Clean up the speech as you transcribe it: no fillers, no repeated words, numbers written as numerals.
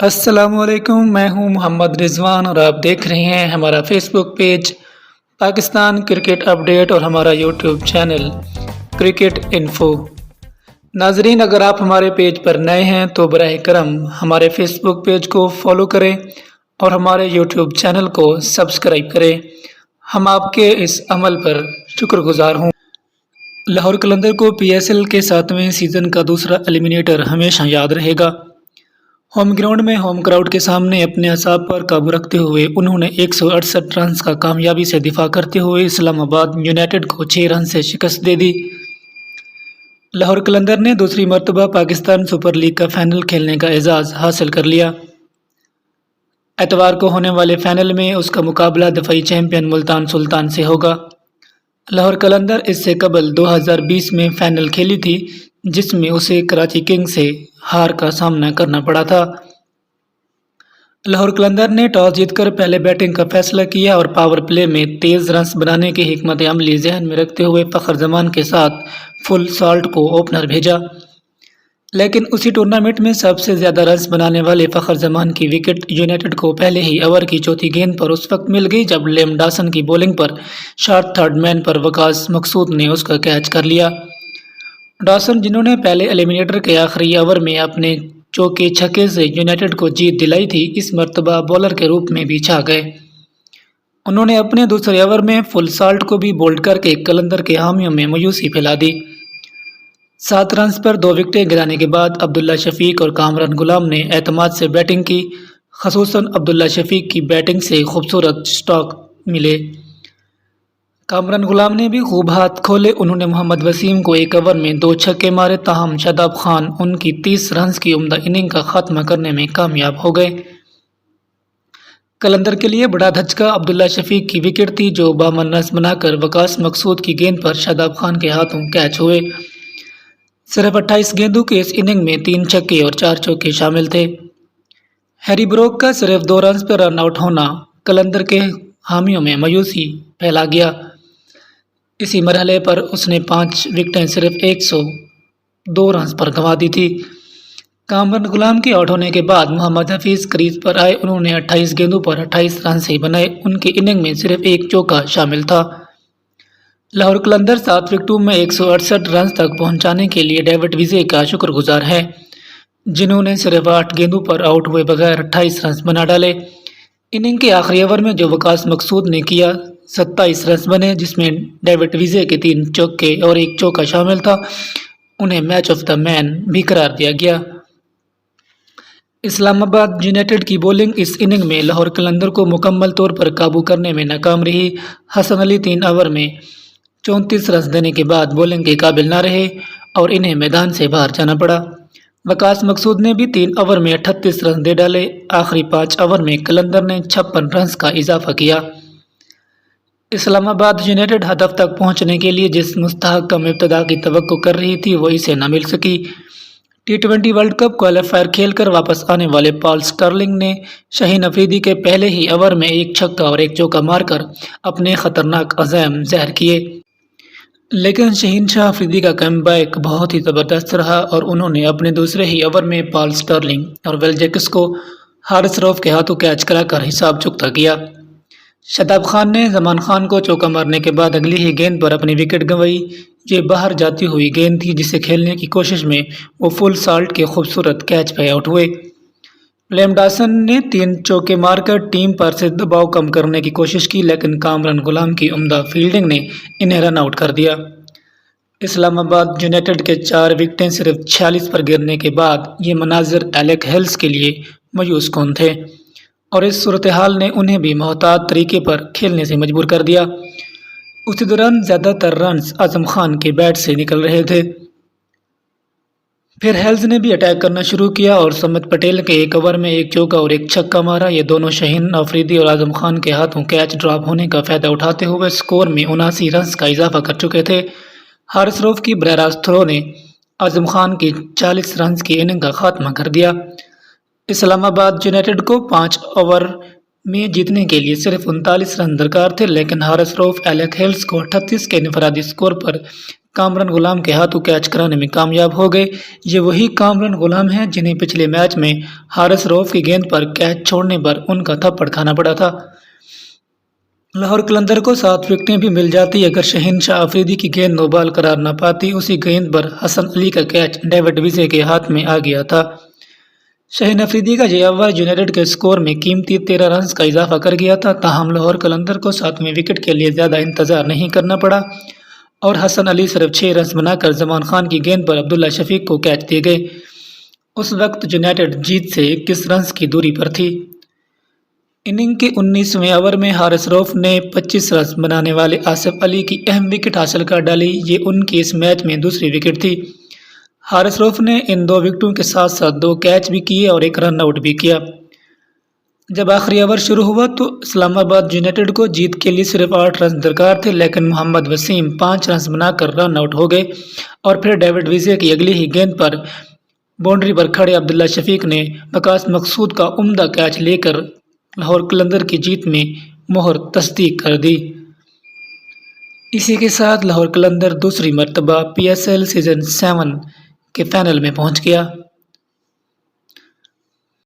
السلام علیکم، میں ہوں محمد رضوان اور آپ دیکھ رہے ہیں ہمارا فیس بک پیج پاکستان کرکٹ اپڈیٹ اور ہمارا یوٹیوب چینل کرکٹ انفو۔ ناظرین، اگر آپ ہمارے پیج پر نئے ہیں تو براہ کرم ہمارے فیس بک پیج کو فالو کریں اور ہمارے یوٹیوب چینل کو سبسکرائب کریں۔ ہم آپ کے اس عمل پر شکر گزار ہوں۔ لاہور قلندر کو پی ایس ایل کے 7ویں سیزن کا دوسرا ایلیمنیٹر ہمیشہ یاد رہے گا۔ ہوم گراؤنڈ میں ہوم کراؤڈ کے سامنے اپنے اعصاب پر قابو رکھتے ہوئے انہوں نے 168 رنز کا کامیابی سے دفاع کرتے ہوئے اسلام آباد یونائیٹڈ کو 6 رن سے شکست دے دی۔ لاہور قلندر نے دوسری مرتبہ پاکستان سپر لیگ کا فائنل کھیلنے کا اعزاز حاصل کر لیا۔ اتوار کو ہونے والے فائنل میں اس کا مقابلہ دفاعی چیمپئن ملتان سلطان سے ہوگا۔ لاہور قلندر اس سے قبل 2020 میں فائنل کھیلی تھی، جس میں اسے کراچی کنگ سے ہار کا سامنا کرنا پڑا تھا۔ لاہور قلندر نے ٹاس جیت کر پہلے بیٹنگ کا فیصلہ کیا اور پاور پلے میں تیز رنز بنانے کی حکمت عملی ذہن میں رکھتے ہوئے فخر زمان کے ساتھ فل سالٹ کو اوپنر بھیجا۔ لیکن اسی ٹورنامنٹ میں سب سے زیادہ رنز بنانے والے فخر زمان کی وکٹ یونائیٹڈ کو پہلے ہی اوور کی چوتھی گیند پر اس وقت مل گئی جب لیم ڈاسن کی بولنگ پر شارٹ تھرڈ مین پر وقاص مقصود نے اس کا کیچ کر لیا۔ ڈاسن، جنہوں نے پہلے ایلیمنیٹر کے آخری اوور میں اپنے چوکے چھکے سے یونائیٹڈ کو جیت دلائی تھی، اس مرتبہ بولر کے روپ میں بھی چھا گئے۔ انہوں نے اپنے دوسرے اوور میں فل سالٹ کو بھی بولڈ کر کے قلندر کے حامیوں میں مایوسی پھیلا دی۔ 7 رنز پر 2 وکٹیں گرانے کے بعد عبداللہ شفیق اور کامران غلام نے اعتماد سے بیٹنگ کی، خصوصاً عبداللہ شفیق کی بیٹنگ سے خوبصورت سٹروک ملے۔ کامران غلام نے بھی خوب ہاتھ کھولے۔ انہوں نے محمد وسیم کو ایک اوور میں 2 چھکے مارے، تاہم شاداب خان ان کی 30 رنز کی عمدہ اننگ کا خاتمہ کرنے میں کامیاب ہو گئے۔ قلندر کے لیے بڑا دھچکا عبداللہ شفیق کی وکٹ تھی، جو 52 رنز بنا کر وقاص مقصود کی گیند پر شاداب خان کے ہاتھوں کیچ ہوئے۔ صرف 28 گیندوں کی اس اننگ میں 3 چھکے اور 4 چوکے شامل تھے۔ ہیری بروک کا صرف 2 رنز پر رن آؤٹ ہونا قلندر کے حامیوں میں مایوسی پھیلا گیا۔ اسی مرحلے پر اس نے 5 وکٹیں صرف 102 رنز پر گنوا دی تھی۔ کامران غلام کے آؤٹ ہونے کے بعد محمد حفیظ کریز پر آئے۔ انہوں نے 28 گیندوں پر 28 رنز ہی بنائے۔ ان کی اننگ میں صرف 1 چوکا شامل تھا۔ لاہور قلندر 7 وکٹوں میں 168 رنز تک پہنچانے کے لیے ڈیوڈ ویزے کا شکر گزار ہے، جنہوں نے صرف 8 گیندوں پر آؤٹ ہوئے بغیر 28 رنز بنا ڈالے۔ اننگ کے آخری اوور میں جو وقاص مقصود نے کیا 27 رنز بنے، جس میں ڈیوڈ ویزے کے 3 چوکے اور 1 چوکا شامل تھا۔ انہیں میچ آف دا مین بھی قرار دیا گیا۔ اسلام آباد یونائیٹڈ کی بولنگ اس اننگ میں لاہور قلندر کو مکمل طور پر قابو کرنے میں ناکام رہی۔ حسن علی 3 اوور میں 34 رنز دینے کے بعد بولنگ کے قابل نہ رہے اور انہیں میدان سے باہر جانا پڑا۔ وقاص مقصود نے بھی 3 اوور میں 38 رنز دے ڈالے۔ آخری 5 اوور میں قلندر نے 56 رنز کا اضافہ کیا۔ اسلام آباد یونائیٹڈ ہدف تک پہنچنے کے لیے جس مستحکم ابتدا کی توقع کر رہی تھی وہ اسے نہ مل سکی۔ T20 ورلڈ کپ کوالیفائر کھیل کر واپس آنے والے پال سٹرلنگ نے شاہین افریدی کے پہلے ہی اوور میں 1 چھکا اور 1 چوکا مار کر اپنے خطرناک عزائم ظاہر کیے۔ لیکن شاہین شاہ افریدی کا کم بیک بہت ہی زبردست رہا اور انہوں نے اپنے دوسرے ہی اوور میں پال سٹرلنگ اور ویل جیکس کو حارث روف کے ہاتھوں کیچ کرا کر حساب چکتا کیا۔ شاداب خان نے زمان خان کو چوکا مارنے کے بعد اگلی ہی گیند پر اپنی وکٹ گنوائی۔ یہ باہر جاتی ہوئی گیند تھی جسے کھیلنے کی کوشش میں وہ فل سالٹ کے خوبصورت کیچ پہ آؤٹ ہوئے۔ لیم ڈاسن نے 3 چوکے مار کر ٹیم پر سے دباؤ کم کرنے کی کوشش کی، لیکن کامران غلام کی عمدہ فیلڈنگ نے انہیں رن آؤٹ کر دیا۔ اسلام آباد یونائیٹڈ کے 4 وکٹیں صرف 46 پر گرنے کے بعد یہ مناظر ایلک ہیلز کے لیے مایوس کن تھے اور اس صورتحال نے انہیں بھی محتاط طریقے پر کھیلنے سے مجبور کر دیا۔ اسی دوران زیادہ تر رنز اعظم خان کے بیٹ سے نکل رہے تھے۔ پھر ہیلز نے بھی اٹیک کرنا شروع کیا اور سمت پٹیل کے 1 اوور میں 1 چوکا اور 1 چھکا مارا۔ یہ دونوں شاہین افریدی اور اعظم خان کے ہاتھوں کیچ ڈراپ ہونے کا فائدہ اٹھاتے ہوئے سکور میں 79 رنز کا اضافہ کر چکے تھے۔ حارث روف کی براہ راست تھرو نے اعظم خان کی 40 رنز کی اننگ کا خاتمہ کر دیا۔ اسلام آباد یونائیٹڈ کو 5 اوور میں جیتنے کے لیے صرف 39 رن درکار تھے، لیکن حارث روف ایلک ہیلز کو 38 کے انفرادی سکور پر کامران غلام کے ہاتھوں کیچ کرانے میں کامیاب ہو گئے۔ یہ وہی کامران غلام ہیں جنہیں پچھلے میچ میں حارث روف کی گیند پر کیچ چھوڑنے پر ان کا تھپڑ کھانا پڑا تھا۔ لاہور قلندر کو 7 وکٹیں بھی مل جاتی اگر شہنشاہ آفریدی کی گیند نو بال قرار نہ پاتی۔ اسی گیند پر حسن علی کا کیچ ڈیوڈ ویزے کے ہاتھ میں آ گیا تھا۔ شاہین افریدی کا جیاور یونائیٹڈ کے سکور میں قیمتی 13 رنز کا اضافہ کر گیا تھا، تاہم لاہور قلندر کو 7ویں وکٹ کے لیے زیادہ انتظار نہیں کرنا پڑا اور حسن علی صرف 6 رنز بنا کر زمان خان کی گیند پر عبداللہ شفیق کو کیچ دے گئے۔ اس وقت یونائیٹڈ جیت سے 21 رنز کی دوری پر تھی۔ اننگ کے 19ویں اوور میں حارث روف نے 25 رنز بنانے والے آصف علی کی اہم وکٹ حاصل کر ڈالی۔ یہ ان کی اس میچ میں دوسری وکٹ تھی۔ حارث روف نے ان 2 وکٹوں کے ساتھ ساتھ 2 کیچ بھی کیے اور 1 رن آؤٹ بھی کیا۔ جب آخری اوور شروع ہوا تو اسلام آباد یونائیٹڈ کو جیت کے لیے صرف 8 رنز درکار تھے، لیکن محمد وسیم 5 رنز بنا کر رن آؤٹ ہو گئے اور پھر ڈیوڈ ویزے کی اگلی ہی گیند پر باؤنڈری پر کھڑے عبداللہ شفیق نے وقاص مقصود کا عمدہ کیچ لے کر لاہور قلندر کی جیت میں مہر تصدیق کر دی۔ اسی کے ساتھ لاہور قلندر دوسری مرتبہ PSL سیزن 7 کے فائنل میں پہنچ گیا۔